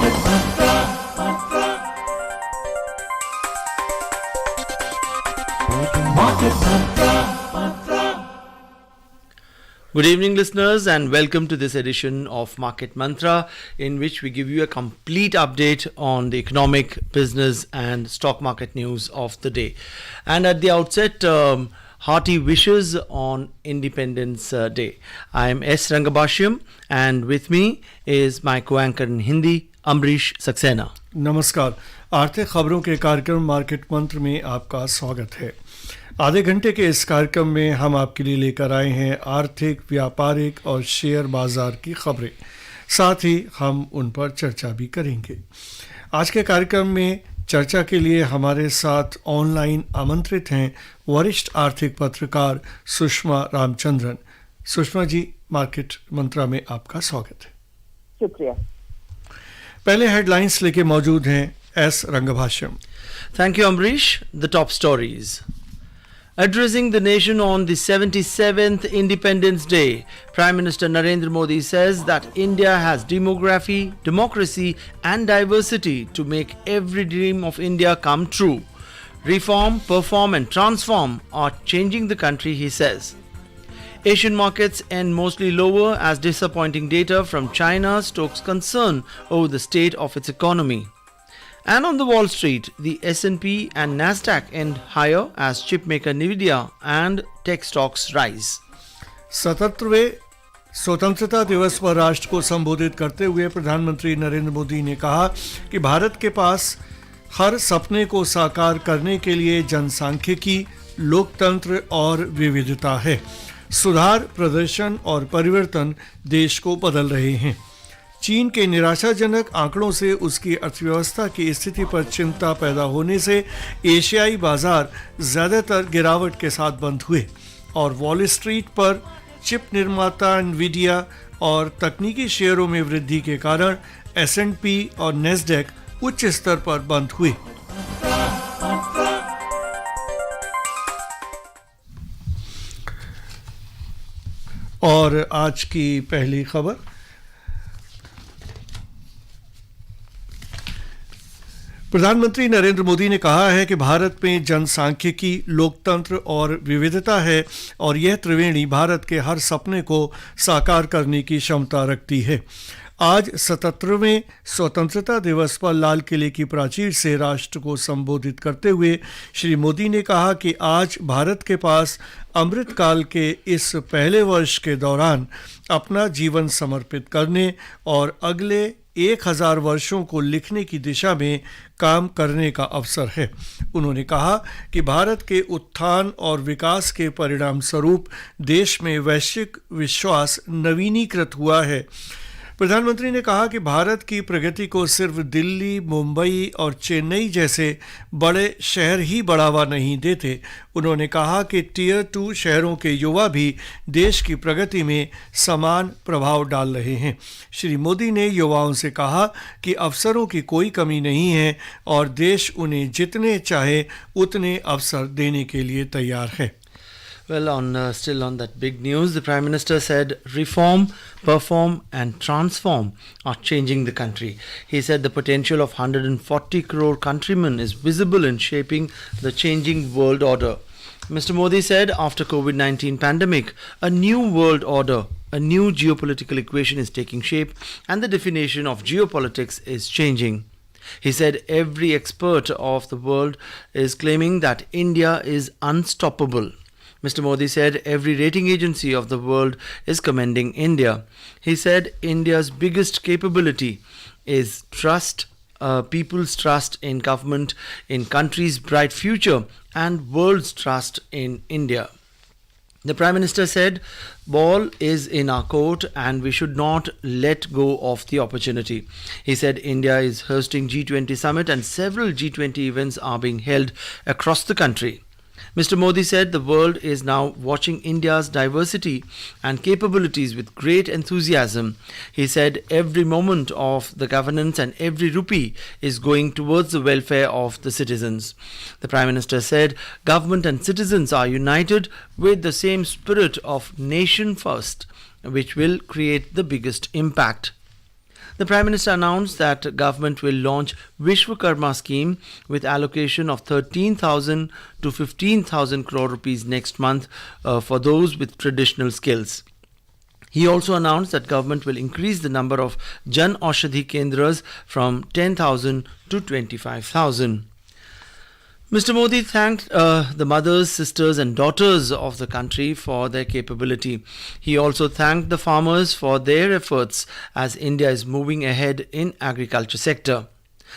Good evening, listeners, and welcome to this edition of Market Mantra, in which we give you a complete update on the economic, business, and stock market news of the day. And at the outset, hearty wishes on Independence Day. I am S. Rangabashyam, and with me is my co-anchor in Hindi, Ambrish Saxena. नमस्कार। आर्थिक खबरों के कार्यक्रम market मंत्र में आपका स्वागत है। आधे घंटे के इस कार्यक्रम में हम आपके लिए लेकर आए हैं आर्थिक, व्यापारिक और शेयर बाजार की खबरें। साथ ही हम उन पर चर्चा भी करेंगे। आज के कार्यक्रम में चर्चा के लिए हमारे साथ ऑनलाइन आमंत्रित हैं वरिष्ठ आर्थिक पत्रकार सुषमा रामचंद्रन। सुषमा जी, मार्केट मंत्रा में आपका स्वागत है। शुक्रिया। पहले हेडलाइंस लेके मौजूद हैं S रंगभाष्यम। Thank you, Ambrish. The top stories. Addressing the nation on the 77th Independence Day, Prime Minister Narendra Modi says that India has demography, democracy and diversity to make every dream of India come true. Reform, perform and transform are changing the country, he says. Asian markets end mostly lower as disappointing data from China stokes concern over the state of its economy. And on the Wall Street, the S&P and Nasdaq end higher as chipmaker Nvidia and tech stocks rise. 77वें स्वतंत्रता दिवस पर राष्ट्र को संबोधित करते हुए प्रधानमंत्री नरेंद्र मोदी ने कहा कि भारत के पास हर सपने को साकार करने के लिए जनसांख्यिकी, लोकतंत्र और विविधता है। सुधार, प्रदर्शन और परिवर्तन देश को बदल रहे हैं। चीन के निराशाजनक आंकड़ों से उसकी अर्थव्यवस्था की स्थिति पर चिंता पैदा होने से एशियाई बाजार ज्यादातर गिरावट के साथ बंद हुए और वॉल स्ट्रीट पर चिप निर्माता एनवीडिया और तकनीकी शेयरों में वृद्धि के कारण एस&पी और नेस्डैक उच्च स्तर पर बंद हुए। और आज की पहली खबर, प्रधानमंत्री नरेंद्र मोदी ने कहा है कि भारत में जनसांख्यिकी, लोकतंत्र और विविधता है और यह त्रिवेणी भारत के हर सपने को साकार करने की क्षमता रखती है। आज 77वें स्वतंत्रता दिवस पर लाल किले की प्राचीर से राष्ट्र को संबोधित करते हुए श्री मोदी ने कहा कि आज भारत के पास अमृतकाल के इस पहले वर्ष के दौरान अपना जीवन समर्पित करने और अगले 1000 वर्षों को लिखने की दिशा में काम करने का अवसर है। उन्होंने कहा कि भारत के उत्थान और विकास के परिणाम स्वरूप देश में वैश्विक विश्वास नवीनीकृत हुआ है। प्रधानमंत्री ने कहा कि भारत की प्रगति को सिर्फ दिल्ली, मुंबई और चेन्नई जैसे बड़े शहर ही बढ़ावा नहीं देते। उन्होंने कहा कि टियर 2 शहरों के युवा भी देश की प्रगति में समान प्रभाव डाल रहे हैं। श्री मोदी ने युवाओं से कहा कि अवसरों की कोई कमी नहीं है और देश उन्हें जितने चाहे उतने अवसर देने के लिए तैयार है। Well, still on that big news, the Prime Minister said reform, perform and transform are changing the country. He said the potential of 140 crore countrymen is visible in shaping the changing world order. Mr. Modi said after COVID-19 pandemic, a new world order, a new geopolitical equation is taking shape and the definition of geopolitics is changing. He said every expert of the world is claiming that India is unstoppable. Mr. Modi said every rating agency of the world is commending India. He said India's biggest capability is trust, people's trust in government, in country's bright future and world's trust in India. The Prime Minister said, ball is in our court and we should not let go of the opportunity. He said India is hosting G20 summit and several G20 events are being held across the country. Mr. Modi said the world is now watching India's diversity and capabilities with great enthusiasm. He said every moment of the governance and every rupee is going towards the welfare of the citizens. The Prime Minister said government and citizens are united with the same spirit of nation first, which will create the biggest impact. The Prime Minister announced that government will launch Vishwakarma scheme with allocation of 13,000 to 15,000 crore rupees next month for those with traditional skills. He also announced that government will increase the number of Jan Aushadhi Kendras from 10,000 to 25,000. Mr. Modi thanked the mothers, sisters and daughters of the country for their capability. He also thanked the farmers for their efforts as India is moving ahead in agriculture sector.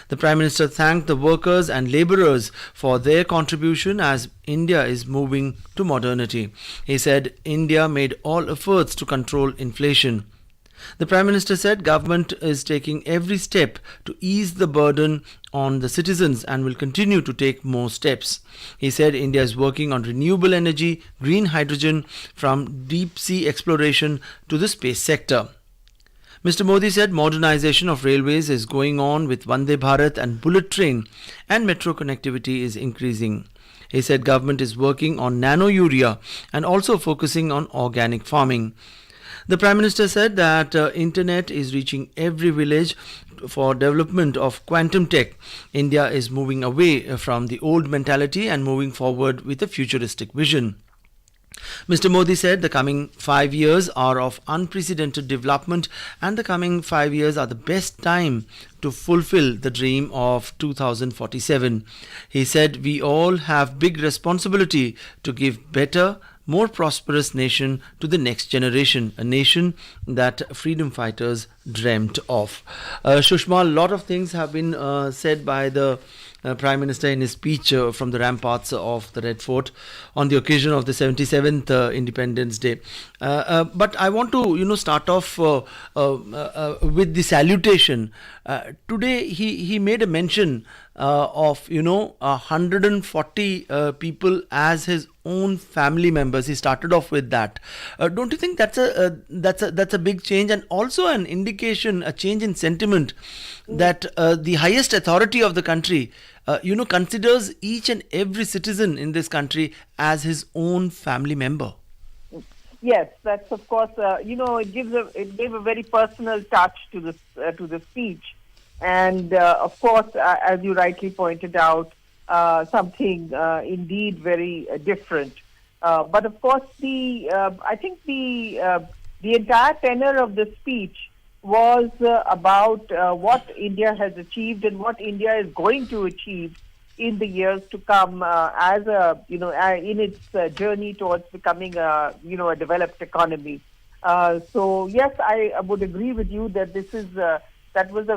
The Prime Minister thanked the workers and labourers for their contribution as India is moving to modernity. He said India made all efforts to control inflation. The Prime Minister said government is taking every step to ease the burden on the citizens and will continue to take more steps. He said India is working on renewable energy, green hydrogen from deep sea exploration to the space sector. Mr. Modi said modernization of railways is going on with Vande Bharat and bullet train and metro connectivity is increasing. He said government is working on nano urea and also focusing on organic farming. The Prime Minister said that internet is reaching every village for development of quantum tech. India is moving away from the old mentality and moving forward with a futuristic vision. Mr. Modi said the coming 5 years are of unprecedented development and the coming 5 years are the best time to fulfill the dream of 2047. He said we all have big responsibility to give better, more prosperous nation to the next generation, a nation that freedom fighters dreamt of. Shushma, a lot of things have been said by the Prime Minister in his speech from the ramparts of the Red Fort on the occasion of the 77th Independence Day. But I want to, start off with the salutation. Today he made a mention of 140 people as his own family members. He started off with that. Don't you think that's a big change and also an indication, a change in sentiment that the highest authority of the country considers each and every citizen in this country as his own family member? Yes, that's of course. It gave a very personal touch to the speech, and of course, as you rightly pointed out, something indeed very different. But of course, I think the entire tenor of the speech was about what India has achieved and what India is going to achieve in the years to come in its journey towards becoming a developed economy. So yes, I would agree with you that that was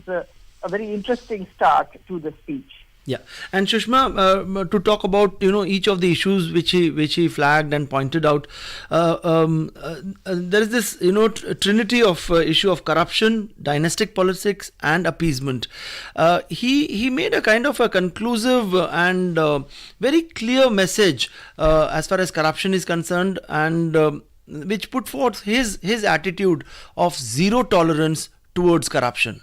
a very interesting start to the speech. Yeah, and Shushma, to talk about each of the issues which he flagged and pointed out, there is this trinity of issue of corruption, dynastic politics, and appeasement. He made a kind of a conclusive and very clear message as far as corruption is concerned, and which put forth his attitude of zero tolerance towards corruption.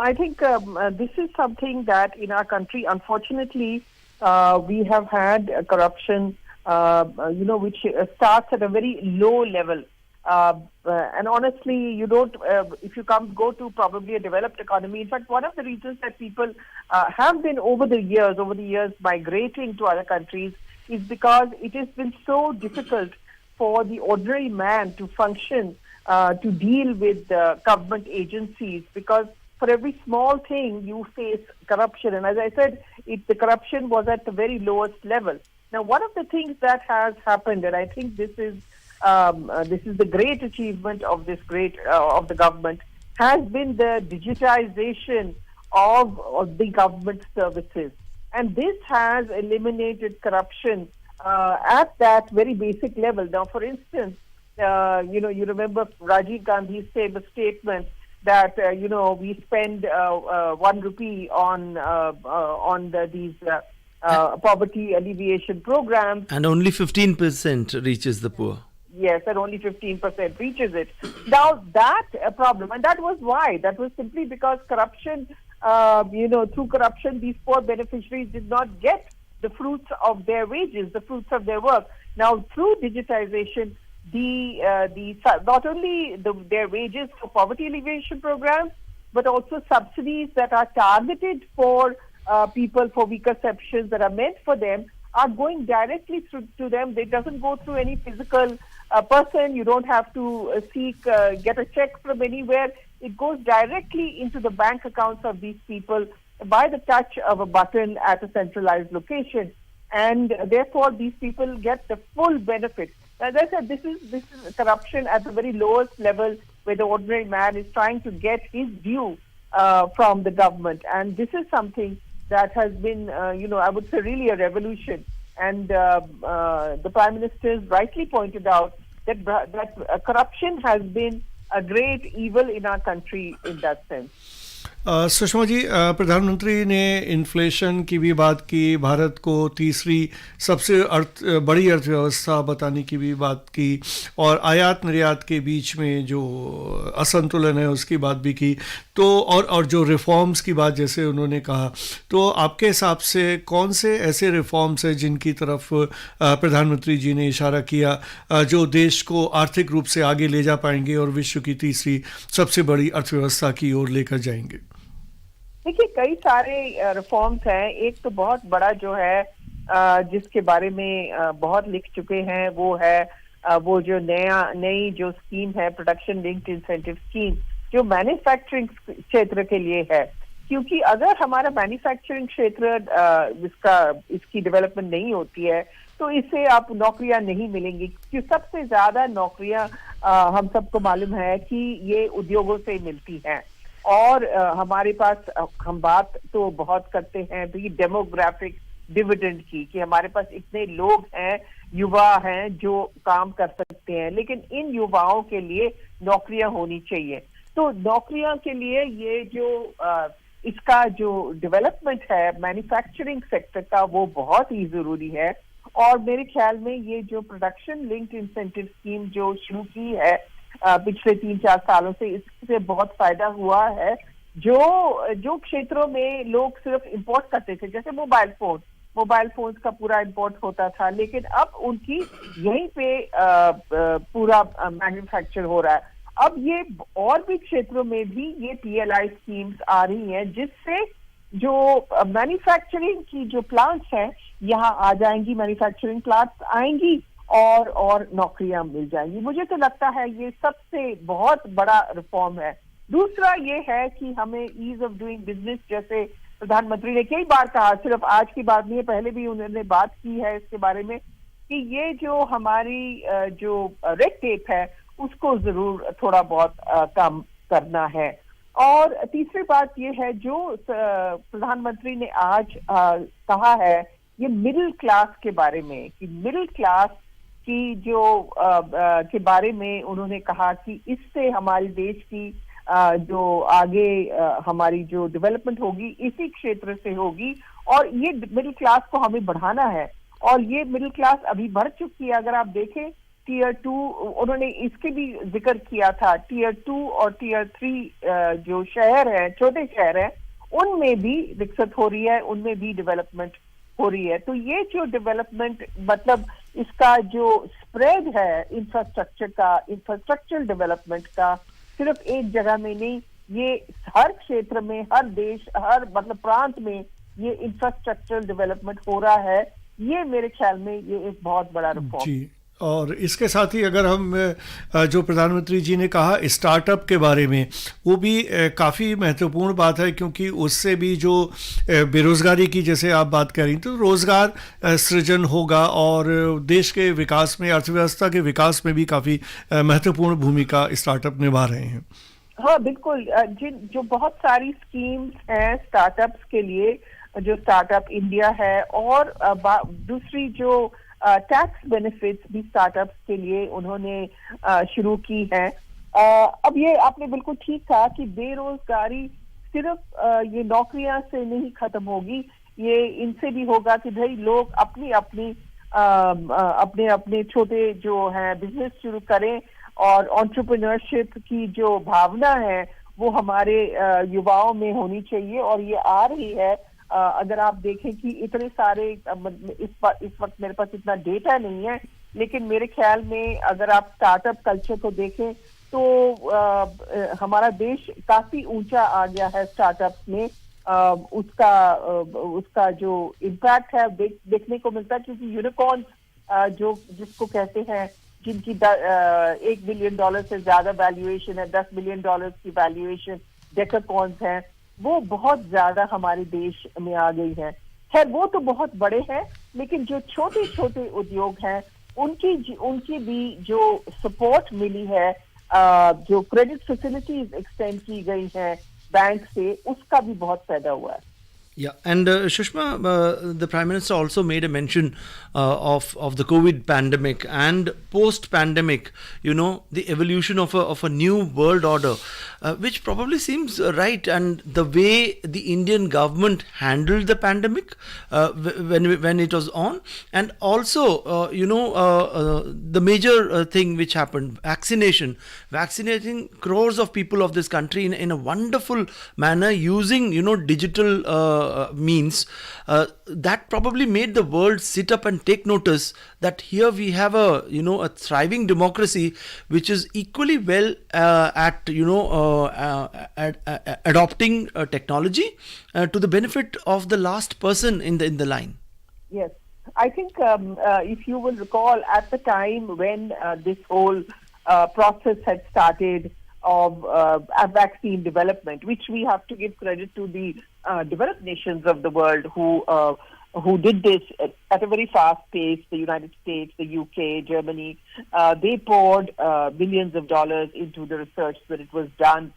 I think this is something that in our country, unfortunately, we have had corruption, which starts at a very low level. And honestly, you don't, if you go to probably a developed economy, in fact, one of the reasons that people have been over the years migrating to other countries is because it has been so difficult for the ordinary man to function, to deal with government agencies, because for every small thing you face corruption. And as I said, the corruption was at the very lowest level. Now, one of the things that has happened, and I think this is the great achievement of of the government, has been the digitization of the government services. And this has eliminated corruption at that very basic level. Now, for instance, you remember Rajiv Gandhi's famous statement that we spend 1 rupee on these poverty alleviation programs, and only 15% reaches the poor. Yes, and only 15% reaches it. Now that problem, and that was why. That was simply because corruption. Through corruption, these poor beneficiaries did not get the fruits of their wages, the fruits of their work. Now, through digitization, not only their wages for poverty alleviation programs, but also subsidies that are targeted for people for weaker sections that are meant for them are going directly through to them. It doesn't go through any physical person. You don't have to get a check from anywhere. It goes directly into the bank accounts of these people by the touch of a button at a centralized location. And therefore, these people get the full benefit. As I said, this is corruption at the very lowest level, where the ordinary man is trying to get his due from the government. And this is something that has been, I would say, really a revolution. And the Prime Minister has rightly pointed out that corruption has been a great evil in our country in that sense. Sushma ji, प्रधानमंत्री ने inflation की भी बात की, भारत को तीसरी सबसे बड़ी अर्थव्यवस्था बताने की भी बात की, और आयात निर्यात के बीच में जो असंतुलन है उसकी बात भी की। तो और जो रिफॉर्म्स की बात जैसे उन्होंने कहा, तो आपके हिसाब से कौन से ऐसे रिफॉर्म्स हैं जिनकी तरफ प्रधानमंत्री जी ने इशारा किया, जो देश को आर्थिक रूप से आगे ले जा पाएंगे और विश्व की तीसरी सबसे बड़ी अर्थव्यवस्था की ओर लेकर जाएंगे? देखिए, कई सारे रिफॉर्म्स हैं। एक तो बहुत बड़ा जो है जिसके बारे में बहुत लिख चुके हैं, वो है वो जो नई जो स्कीम है, प्रोडक्शन लिंक्ड इंसेंटिव स्कीम, जो मैन्युफैक्चरिंग क्षेत्र के लिए है। क्योंकि अगर हमारा मैन्युफैक्चरिंग क्षेत्र इसकी डेवलपमेंट नहीं होती है, तो इससे आप नौकरियां नहीं मिलेंगी। क्योंकि सबसे ज्यादा नौकरियां हम सबको मालूम है कि ये उद्योगों से मिलती हैं। और हमारे पास हम बात तो बहुत करते हैं डेमोग्राफिक डिविडेंड की, कि हमारे पास इतने लोग हैं, युवा हैं जो काम कर सकते हैं, लेकिन इन युवाओं के लिए नौकरियां होनी चाहिए। तो नौकरियां के लिए ये जो इसका जो डेवलपमेंट है मैन्युफैक्चरिंग सेक्टर का, वो बहुत ही जरूरी है। और मेरे ख्याल में ये जो प्रोडक्शन लिंक्ड इंसेंटिव स्कीम जो शुरू की है पिछले 3-4 सालों से, इससे बहुत फायदा हुआ है। जो क्षेत्रों में लोग सिर्फ इंपोर्ट करते थे, जैसे मोबाइल फोन का पूरा इंपोर्ट होता था, लेकिन अब उनकी यहीं पे पूरा मैन्युफैक्चर हो रहा है। अब ये और भी क्षेत्रों में भी ये PLI स्कीम्स आ रही हैं, जिससे जो मैन्युफैक्चरिंग की जो प्लांट्स हैं यहाँ आ जाएंगी, मैन्युफैक्चरिंग प्लांट्स आएंगी और नौकरियां मिल जाएंगी। मुझे तो लगता है ये सबसे बहुत बड़ा रिफॉर्म है। दूसरा ये है कि हमें ईज ऑफ डूइंग बिजनेस, जैसे प्रधानमंत्री ने कई बार कहा, सिर्फ आज की बात नहीं है, पहले भी उन्होंने बात की है इसके बारे में, कि ये जो हमारी जो रेड टेप है उसको जरूर थोड़ा बहुत कम करना है। और तीसरी बात ये है जो प्रधानमंत्री ने आज कहा है, ये मिडिल क्लास के बारे में, कि मिडिल क्लास की जो के बारे में उन्होंने कहा कि इससे हमारे देश की जो आगे हमारी जो डेवलपमेंट होगी इसी क्षेत्र से होगी, और ये मिडिल क्लास को हमें बढ़ाना है। और ये मिडिल क्लास अभी बढ़ चुकी है। अगर आप देखें Tier 2, उन्होंने इसके भी जिक्र किया था, Tier 2 और Tier 3 जो शहर है, छोटे शहर है, उनमें भी विकसित हो रही है, उनमें भी डेवलपमेंट हो रही है। तो ये जो डेवलपमेंट, मतलब इसका जो स्प्रेड है इंफ्रास्ट्रक्चरल डेवलपमेंट का, सिर्फ एक जगह में नहीं, ये हर क्षेत्र में, हर देश, हर मतलब प्रांत में ये इंफ्रास्ट्रक्चरल डेवलपमेंट हो रहा है। ये मेरे ख्याल में ये एक बहुत बड़ा रिफॉर्म जी। और इसके साथ ही अगर हम जो प्रधानमंत्री जी ने कहा स्टार्टअप के बारे में, वो भी काफ़ी महत्वपूर्ण बात है, क्योंकि उससे भी जो बेरोज़गारी की जैसे आप बात कर रही, तो रोज़गार सृजन होगा और देश के विकास में, अर्थव्यवस्था के विकास में भी काफ़ी महत्वपूर्ण भूमिका स्टार्टअप निभा रहे हैं। हाँ बिल्कुल, जो बहुत सारी स्कीम्स हैं स्टार्टअप्स के लिए, जो स्टार्टअप इंडिया है, और दूसरी जो टैक्स बेनिफिट्स भी स्टार्टअप्स के लिए उन्होंने शुरू की है। अब ये आपने बिल्कुल ठीक कहा कि बेरोजगारी सिर्फ ये नौकरियां से नहीं खत्म होगी, ये इनसे भी होगा कि भाई लोग अपने अपने छोटे जो है बिजनेस शुरू करें, और एंटरप्रेन्योरशिप की जो भावना है वो हमारे युवाओं में होनी चाहिए, और ये आ रही है। अगर आप देखें कि इतने सारे, इस वक्त मेरे पास इतना डेटा नहीं है, लेकिन मेरे ख्याल में अगर आप स्टार्टअप कल्चर को देखें तो हमारा देश काफी ऊंचा आ गया है स्टार्टअप में। उसका जो इम्पैक्ट है देखने को मिलता है, क्योंकि यूनिकॉर्न जो जिसको कहते हैं, जिनकी $1 बिलियन से ज्यादा वैल्यूएशन है, $10 बिलियन की वैल्यूएशन डेकाकॉर्न्स हैं, वो बहुत ज्यादा हमारे देश में आ गई है। खैर वो तो बहुत बड़े हैं, लेकिन जो छोटे छोटे उद्योग हैं उनकी भी जो सपोर्ट मिली है, जो क्रेडिट फैसिलिटीज एक्सटेंड की गई हैं बैंक से, उसका भी बहुत फायदा हुआ है। Yeah, and Shushma, the Prime Minister also made a mention of the COVID pandemic and post-pandemic, the evolution of a new world order, which probably seems right. And the way the Indian government handled the pandemic when it was on, and also the major thing which happened, vaccinating crores of people of this country in a wonderful manner using digital means, that probably made the world sit up and take notice that here we have a thriving democracy which is equally well at adopting technology to the benefit of the last person in the line. Yes, I think if you will recall, at the time when this whole process had started of a vaccine development, which we have to give credit to the developed nations of the world who did this at a very fast pace. The United States, the UK, Germany, they poured billions of dollars into the research so that it was done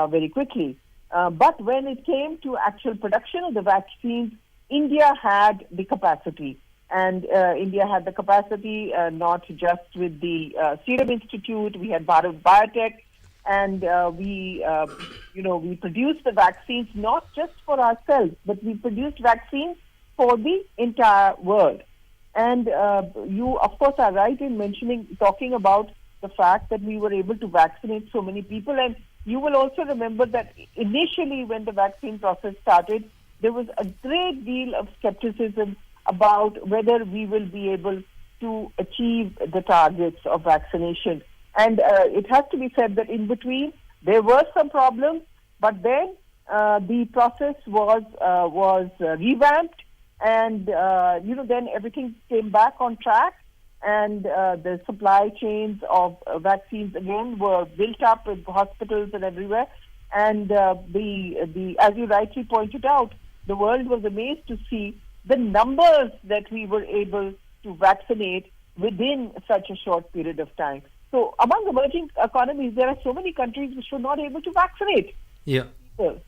very quickly. But when it came to actual production of the vaccines, India had the capacity. And India had the capacity not just with the Serum Institute, we had Bharat Biotech, and we produced the vaccines not just for ourselves, but we produced vaccines for the entire world. And you, of course, are right in talking about the fact that we were able to vaccinate so many people. And you will also remember that initially when the vaccine process started, there was a great deal of skepticism about whether we will be able to achieve the targets of vaccination. And it has to be said that in between there were some problems, but then the process was revamped, and then everything came back on track, and the supply chains of vaccines again were built up in hospitals and everywhere. And the as you rightly pointed out, the world was amazed to see the numbers that we were able to vaccinate within such a short period of time. So among emerging economies, there are so many countries which were not able to vaccinate. Yeah. People,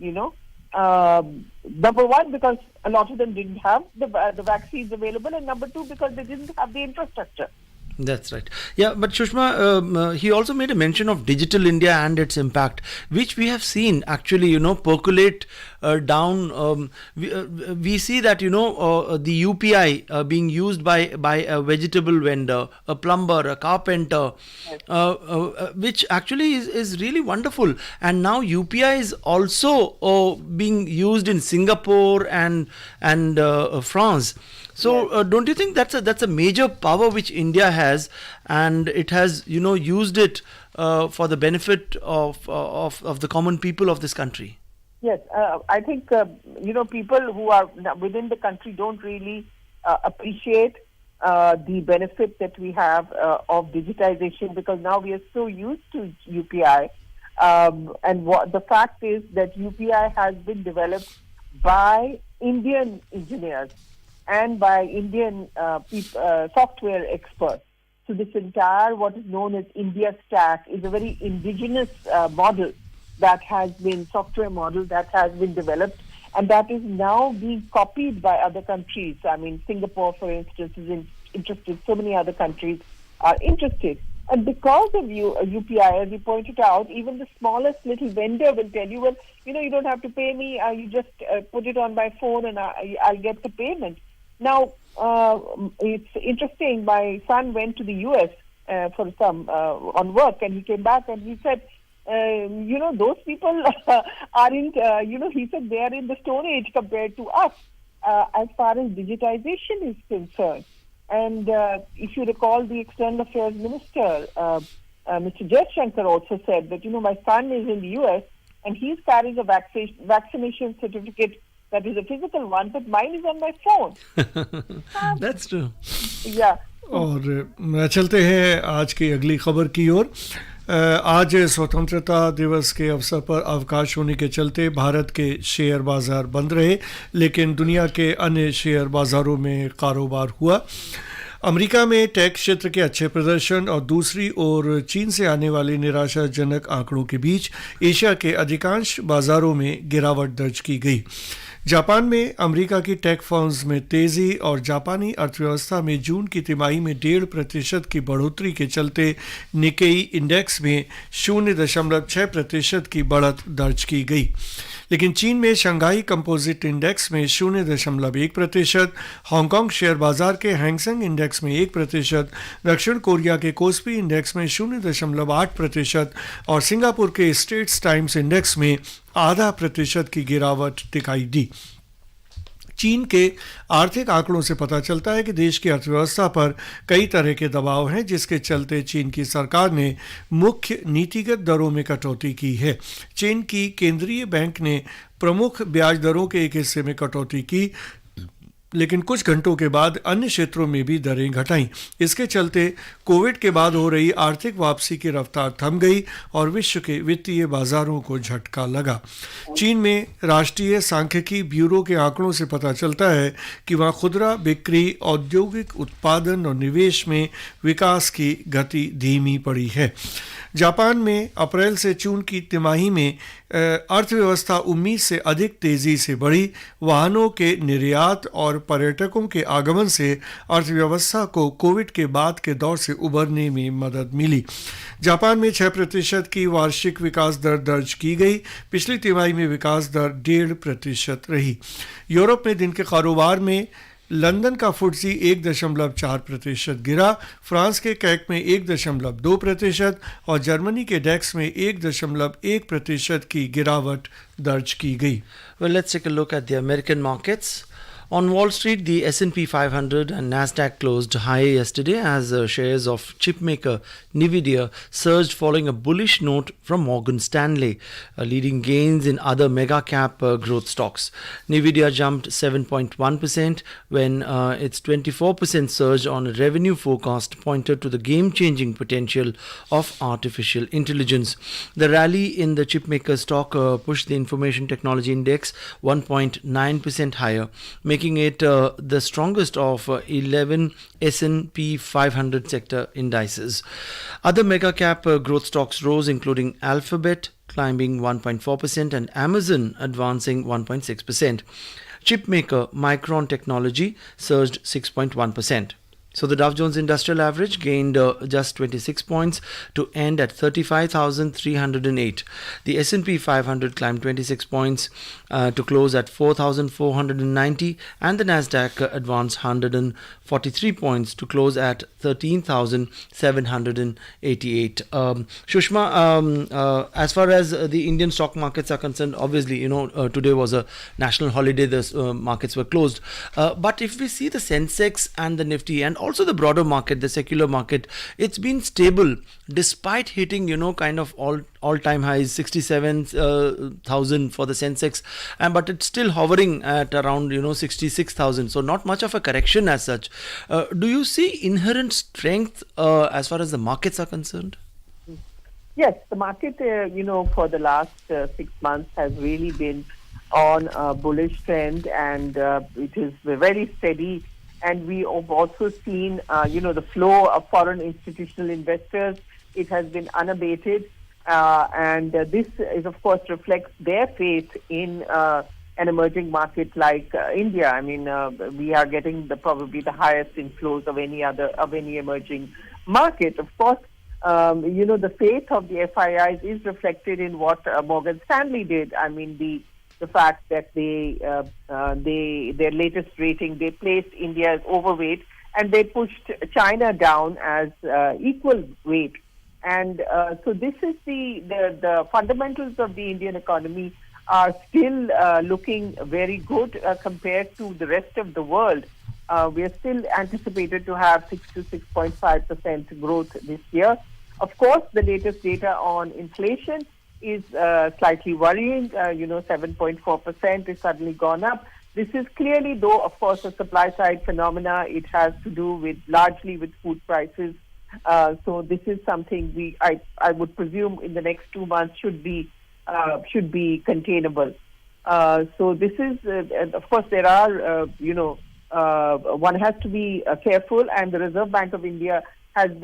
number one, because a lot of them didn't have the vaccines available, and number two, because they didn't have the infrastructure. That's right. Yeah, but Shushma, he also made a mention of Digital India and its impact, which we have seen actually, percolate down. We see that, the UPI being used by a vegetable vendor, a plumber, a carpenter, which actually is really wonderful. And now UPI is also being used in Singapore and France. So don't you think that's a major power which India has, and it has used it for the benefit of the common people of this country? Yes, I think people who are within the country don't really appreciate the benefit that we have of digitization, because now we are so used to UPI, and the fact is that UPI has been developed by Indian engineers and by Indian software experts. So this entire what is known as India Stack is a very indigenous model that has been, software model that has been developed, and that is now being copied by other countries. I mean, Singapore, for instance, is interested. So many other countries are interested. And because of UPI, as you pointed out, even the smallest little vendor will tell you, well, you don't have to pay me. You just put it on my phone and I'll get the payment. Now, it's interesting. My son went to the US for some on work, and he came back and he said, those people aren't, he said they are in the Stone Age compared to us as far as digitization is concerned. And if you recall, the External Affairs Minister, Mr. Jaishankar, also said that, my son is in the US and he's carrying a vaccination certificate that is a physical one, but mine is on my phone. That's true. Yeah. और चलते हैं आज की अगली खबर की ओर। आज स्वतंत्रता दिवस के अवसर पर अवकाश होने के चलते भारत के शेयर बाजार बंद रहे, लेकिन दुनिया के अन्य शेयर बाजारों में कारोबार हुआ। अमेरिका में टेक क्षेत्र के अच्छे प्रदर्शन और दूसरी ओर चीन से आने वाले निराशाजनक आंकड़ों के बीच एशिया के अधिकांश बाजारों में गिरावट दर्ज की गई। जापान में अमेरिका की टेक फर्म्स में तेजी और जापानी अर्थव्यवस्था में जून की तिमाही में 1.5% की बढ़ोतरी के चलते निकेई इंडेक्स में 0.6% की बढ़त दर्ज की गई। लेकिन चीन में शंघाई कंपोजिट इंडेक्स में 0.1%, हांगकांग शेयर बाजार के हैंगसेंग इंडेक्स में 1%, दक्षिण कोरिया के कोस्पी इंडेक्स में 0.8% और सिंगापुर के स्ट्रेट्स टाइम्स इंडेक्स में 0.5% की गिरावट दिखाई दी। चीन के आर्थिक आंकड़ों से पता चलता है कि देश की अर्थव्यवस्था पर कई तरह के दबाव हैं, जिसके चलते चीन की सरकार ने मुख्य नीतिगत दरों में कटौती की है। चीन की केंद्रीय बैंक ने प्रमुख ब्याज दरों के एक हिस्से में कटौती की, लेकिन कुछ घंटों के बाद अन्य क्षेत्रों में भी दरें घटाईं। इसके चलते कोविड के बाद हो रही आर्थिक वापसी की रफ्तार थम गई और विश्व के वित्तीय बाजारों को झटका लगा। चीन में राष्ट्रीय सांख्यिकी ब्यूरो के आंकड़ों से पता चलता है कि वहाँ खुदरा बिक्री, औद्योगिक उत्पादन और निवेश में विकास की गति धीमी पड़ी है। जापान में अप्रैल से जून की तिमाही में अर्थव्यवस्था उम्मीद से अधिक तेजी से बढ़ी। वाहनों के निर्यात और पर्यटकों के आगमन से अर्थव्यवस्था को कोविड के बाद के दौर से उबरने में मदद मिली। जापान में 6% की वार्षिक विकास दर दर्ज की गई। पिछली तिमाही में विकास दर 1.5% रही। यूरोप में दिन के कारोबार में लंदन का फुट्सी 1.4% गिरा, फ्रांस के कैक में 1.2% और जर्मनी के डेक्स में 1.1% की गिरावट दर्ज की गई। Well, let's take a look at the American markets. On Wall Street, the S&P 500 and Nasdaq closed higher yesterday as shares of chipmaker Nvidia surged following a bullish note from Morgan Stanley, leading gains in other mega-cap growth stocks. Nvidia jumped 7.1% when its 24% surge on revenue forecast pointed to the game-changing potential of artificial intelligence. The rally in the chipmaker stock pushed the Information Technology Index 1.9% higher, making it the strongest of 11 S&P 500 sector indices. Other mega-cap growth stocks rose, including Alphabet climbing 1.4% and Amazon advancing 1.6%. Chipmaker Micron Technology surged 6.1%. So the Dow Jones Industrial Average gained just 26 points to end at 35,308. The S&P 500 climbed 26 points to close at 4,490, and the Nasdaq advanced 143 points to close at 13,788. Shushma, as far as the Indian stock markets are concerned, obviously, today was a national holiday. The markets were closed. But if we see the Sensex and the Nifty and also the broader market, the secular market, it's been stable despite hitting, kind of all-time highs, 67,000 for the Sensex, but it's still hovering at around, 66,000. So not much of a correction as such. Do you see inherent strength as far as the markets are concerned? Yes, the market, for the last 6 months has really been on a bullish trend, and it is very steady. And we have also seen, the flow of foreign institutional investors. It has been unabated. And this is, of course, reflects their faith in an emerging market like India. I mean, we are getting probably the highest inflows of any emerging market. Of course, the faith of the FIIs is reflected in what Morgan Stanley did. I mean, the fact that their latest rating, they placed India as overweight and they pushed China down as equal weight. And so this is the fundamentals of the Indian economy are still looking very good compared to the rest of the world. we are still anticipated to have 6 to 6.5% growth this year. Of course, the latest data on inflation is slightly worrying. 7.4% is suddenly gone up. This is clearly, though, of course, a supply-side phenomena. It has to do largely with food prices. So this is something I would presume in the next 2 months should be containable. So this is, of course, there are, one has to be careful, and the Reserve Bank of India had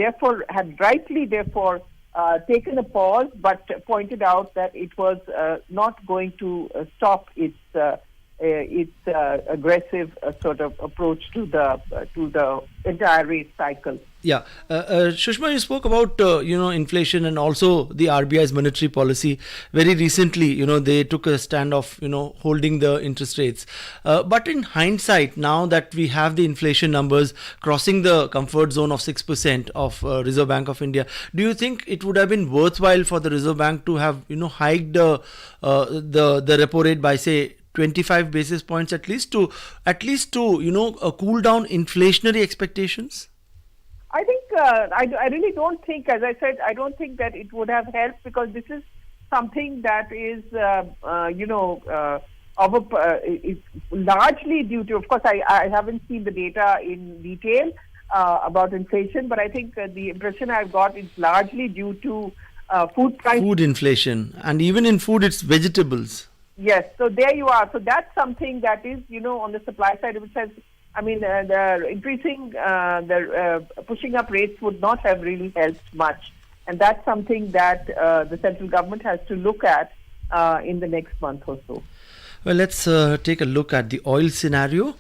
rightly taken a pause, but pointed out that it was not going to stop its aggressive sort of approach to the entire rate cycle. Yeah, Sushma, you spoke about inflation and also the RBI's monetary policy. Very recently, they took a stand of holding the interest rates. But in hindsight, now that we have the inflation numbers crossing the comfort zone of 6% of Reserve Bank of India, do you think it would have been worthwhile for the Reserve Bank to have hiked the repo rate by, say, 25 basis points at least to cool down inflationary expectations? I think I really don't think, as I said, I don't think that it would have helped, because this is something that is it's largely due to, of course, I haven't seen the data in detail about inflation, but I think the impression I've got is largely due to food prices. Food inflation, and even in food, it's vegetables. Yes, so there you are. So that's something that is, on the supply side, which has, the increasing, pushing up rates would not have really helped much. And that's something that the central government has to look at in the next month or so. Well, let's take a look at the oil scenario.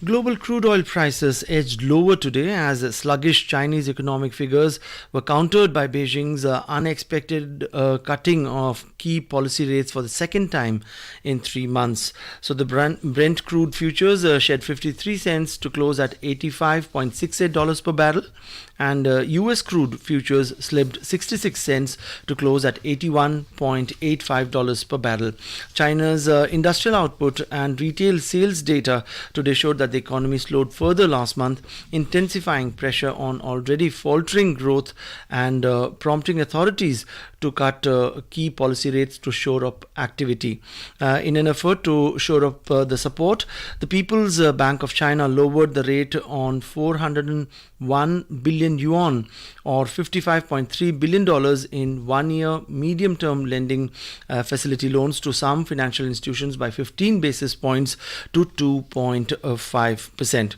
Global crude oil prices edged lower today as sluggish Chinese economic figures were countered by Beijing's unexpected cutting of key policy rates for the second time in 3 months. So the Brent crude futures shed 53 cents to close at $85.68 per barrel, and US crude futures slipped 66 cents to close at $81.85 per barrel. China's industrial output and retail sales data today showed that the economy slowed further last month, intensifying pressure on already faltering growth and prompting authorities to cut key policy rates to shore up activity. In an effort to shore up the support, the People's Bank of China lowered the rate on 401 billion yuan or $55.3 billion in 1 year medium-term lending facility loans to some financial institutions by 15 basis points to 2.5%.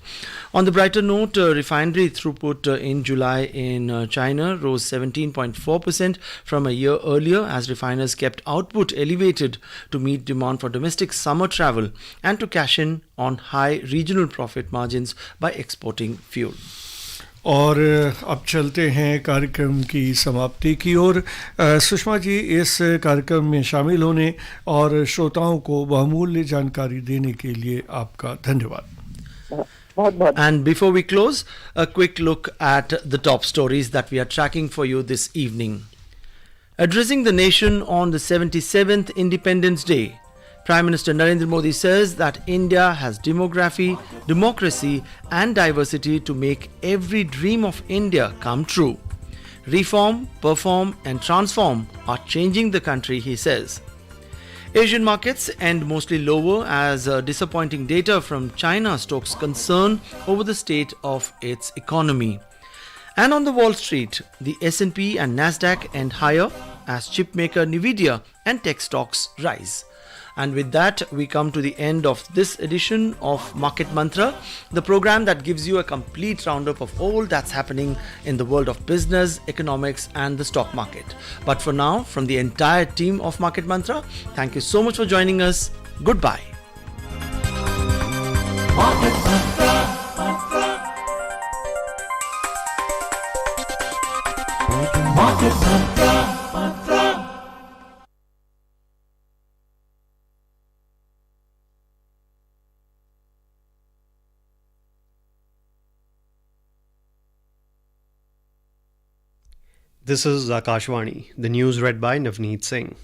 On the brighter note, refinery throughput in July in China rose 17.4% from a year earlier as refiners kept output elevated to meet demand for domestic summer travel and to cash in on high regional profit margins by exporting fuel. और अब चलते हैं कार्यक्रम की समाप्ति की ओर। सुषमा जी, इस कार्यक्रम में शामिल होने और श्रोताओं को बहुमूल्य जानकारी देने के लिए आपका धन्यवाद। And before we close, a quick look at the top stories that we are tracking for you this evening. Addressing the nation on the 77th Independence Day, Prime Minister Narendra Modi says that India has demography, democracy and diversity to make every dream of India come true. Reform, perform and transform are changing the country, he says. Asian markets end mostly lower as disappointing data from China stokes concern over the state of its economy. And on the Wall Street, the S&P and Nasdaq end higher as chipmaker Nvidia and tech stocks rise. And with that, we come to the end of this edition of Market Mantra, the program that gives you a complete roundup of all that's happening in the world of business, economics and the stock market. But for now, from the entire team of Market Mantra, thank you so much for joining us. Goodbye. Market Mantra. Market Mantra. This is Akashvani, the news read by Navneet Singh.